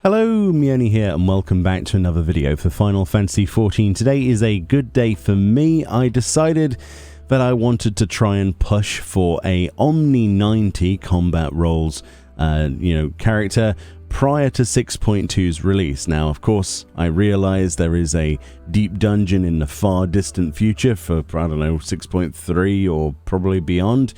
Hello, Meoni here, and welcome back to another video for Final Fantasy XIV. Today is a good day for me. I decided that I wanted to try and push for a Omni 90 combat roles, character prior to 6.2's release. Now, of course, I realize there is a deep dungeon in the far distant future for, I don't know, 6.3 or probably beyond,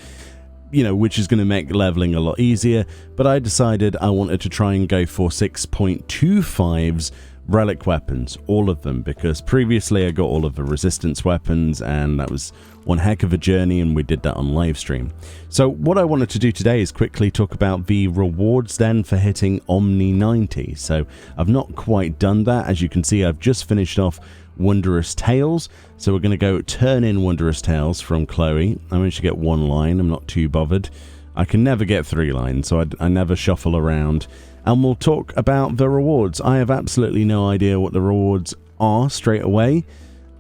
which is going to make leveling a lot easier, but I decided I wanted to try and go for 6.25's relic weapons, all of them, because previously I got all of the resistance weapons, and that was one heck of a journey, and we did that on live stream. So what I wanted to do today is quickly talk about the rewards then for hitting Omni 90. So I've not quite done that. As you can see, I've just finished off Wondrous Tales, so we're going to go turn in Wondrous Tales from Chloe. I managed to get one line, I'm not too bothered. I can never get 3 lines, so I never shuffle around. And we'll talk about the rewards. I have absolutely no idea what the rewards are straight away.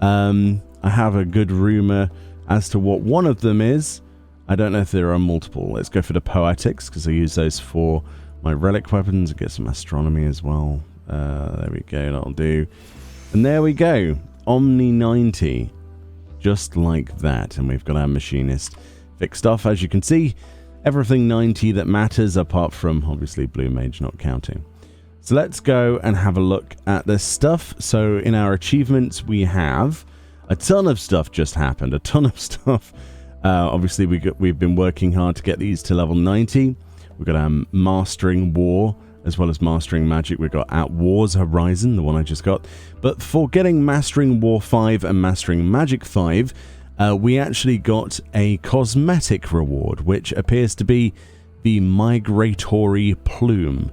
I have a good rumour as to what one of them is. I don't know if there are multiple. Let's go for the Poetics, because I use those for my relic weapons. I get some astronomy as well. There we go, that'll do. And there we go, Omni 90, just like that. And we've got our machinist fixed off, as you can see. Everything 90 that matters, apart from, obviously, Blue Mage not counting. So let's go and have a look at this stuff. So in our achievements, we have a ton of stuff just happened, a ton of stuff. Obviously, we've been working hard to get these to level 90. We've got our Mastering War, as well as Mastering Magic. We've got At War's Horizon, the one I just got. But for getting Mastering War 5 and Mastering Magic 5, we actually got a cosmetic reward, which appears to be the Migratory Plume.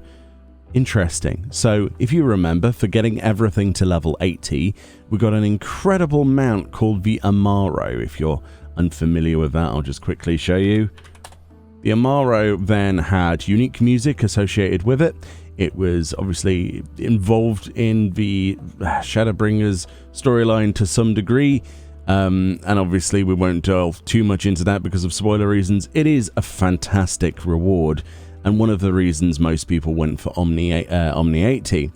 Interesting. So, if you remember, for getting everything to level 80, we got an incredible mount called the Amaro. If you're unfamiliar with that, I'll just quickly show you. The Amaro then had unique music associated with it. It was obviously involved in the Shadowbringers storyline to some degree, and obviously we won't delve too much into that because of spoiler reasons. It is a fantastic reward, and one of the reasons most people went for Omni 80.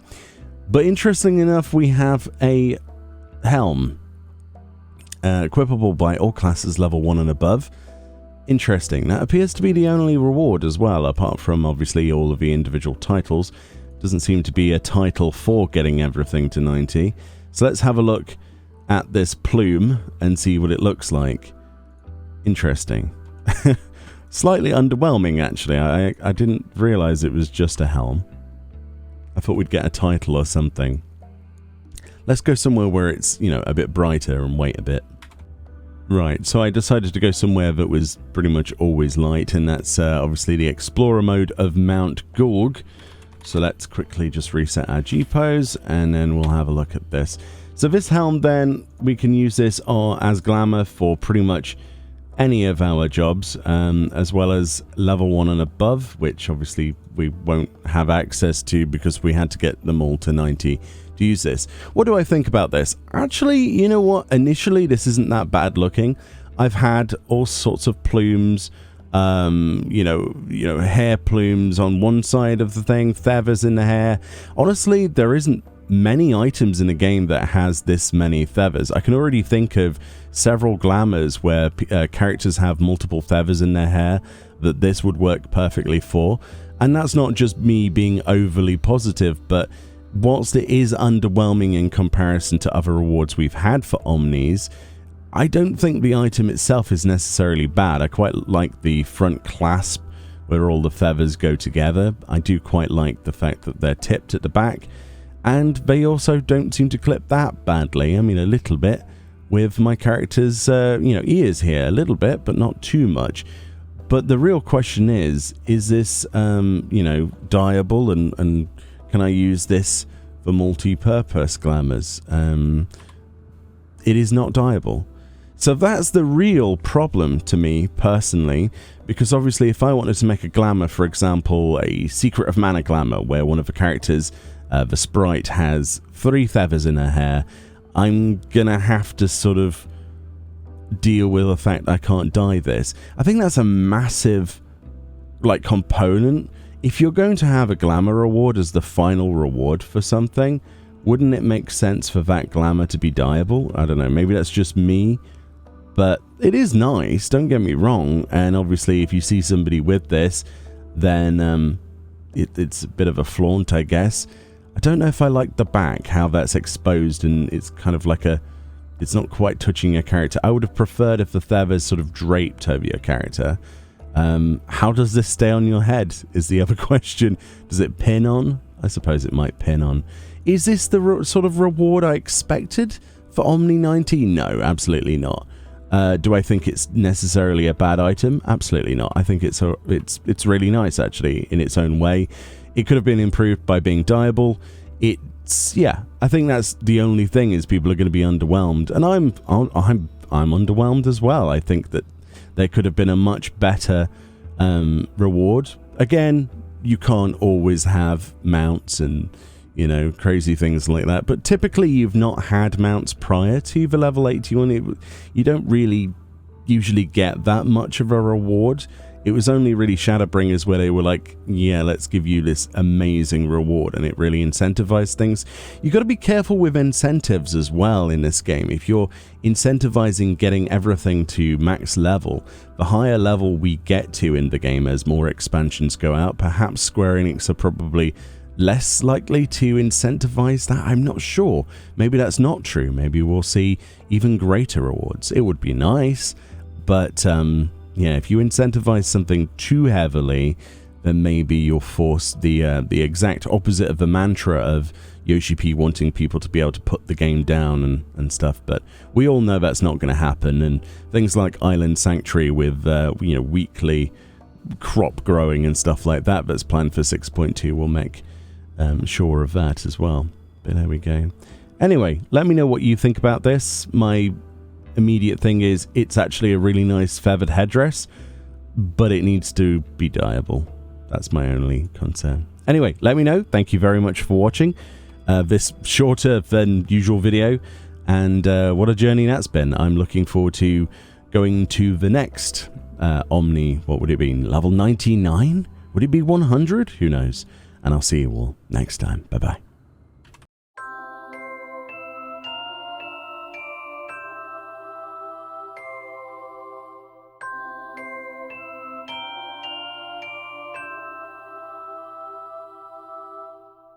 But interesting enough, we have a helm, equipable by all classes level 1 and above. Interesting. That appears to be the only reward as well, apart from obviously all of the individual titles. Doesn't seem to be a title for getting everything to 90. So let's have a look at this plume and see what it looks like. Interesting. Slightly underwhelming, actually. I didn't realize it was just a helm. I thought we'd get a title or something. Let's go somewhere where it's, a bit brighter and wait a bit. Right, so I decided to go somewhere that was pretty much always light, and that's obviously the Explorer mode of Mount Gulg. So let's quickly just reset our G-pose, and then we'll have a look at this. So this helm then, we can use this as glamour for pretty much any of our jobs, as well as level 1 and above, which obviously we won't have access to because we had to get them all to 90 to use this. What do I think about this? Actually, you know what? Initially, this isn't that bad looking. I've had all sorts of plumes, hair plumes on one side of the thing, feathers in the hair. Honestly, there isn't many items in a game that has this many feathers. I can already think of several glamours where characters have multiple feathers in their hair that this would work perfectly for. And that's not just me being overly positive, but whilst it is underwhelming in comparison to other rewards we've had for Omnis, I don't think the item itself is necessarily bad. I quite like the front clasp where all the feathers go together. I do quite like the fact that they're tipped at the back, and they also don't seem to clip that badly. I mean, a little bit with my character's ears here, a little bit, but not too much. But the real question is this dyeable, and can I use this for multi-purpose glamours? It is not dyeable. So that's the real problem to me personally, because obviously if I wanted to make a glamour, for example, a Secret of Mana glamour, where one of the characters, the sprite, has 3 feathers in her hair, I'm gonna have to sort of deal with the fact I can't dye this. I think that's a massive component if you're going to have a glamour reward as the final reward for something, wouldn't it make sense for that glamour to be dyeable? I don't know, maybe that's just me, but it is nice, don't get me wrong, and obviously if you see somebody with this, then it's a bit of a flaunt, I guess. I don't know if I like the back, how that's exposed, and it's kind of like it's not quite touching your character. I would have preferred if the feathers sort of draped over your character. How does this stay on your head is the other question. Does it pin on? I suppose it might pin on. Is this the sort of reward I expected for Omni 19? No, absolutely not. Do I think it's necessarily a bad item? Absolutely not. I think it's really nice, actually, in its own way. It could have been improved by being dyeable. Yeah, I think that's the only thing, is people are going to be underwhelmed, and I'm underwhelmed as well. I think that there could have been a much better reward. Again, you can't always have mounts and, you know, crazy things like that, but typically you've not had mounts prior to the level 81. You don't really usually get that much of a reward. It was only really Shadowbringers where they were like, yeah, let's give you this amazing reward, and it really incentivized things. You got to be careful with incentives as well in this game. If you're incentivizing getting everything to max level, the higher level we get to in the game as more expansions go out, perhaps Square Enix are probably less likely to incentivize that. I'm not sure. Maybe that's not true. Maybe we'll see even greater rewards. It would be nice, but yeah, if you incentivize something too heavily, then maybe you'll force the exact opposite of the mantra of Yoshi P wanting people to be able to put the game down and stuff. But we all know that's not going to happen, and things like Island Sanctuary with you know, weekly crop growing and stuff like that that's planned for 6.2 will make sure of that as well. But there we go. Anyway, let me know what you think about this. My immediate thing is it's actually a really nice feathered headdress, but it needs to be dyeable. That's my only concern. Anyway, let me know. Thank you very much for watching this shorter than usual video, and what a journey that's been. I'm looking forward to going to the next Omni. What would it be? Level 99? Would it be 100? Who knows? And I'll see you all next time. Bye bye.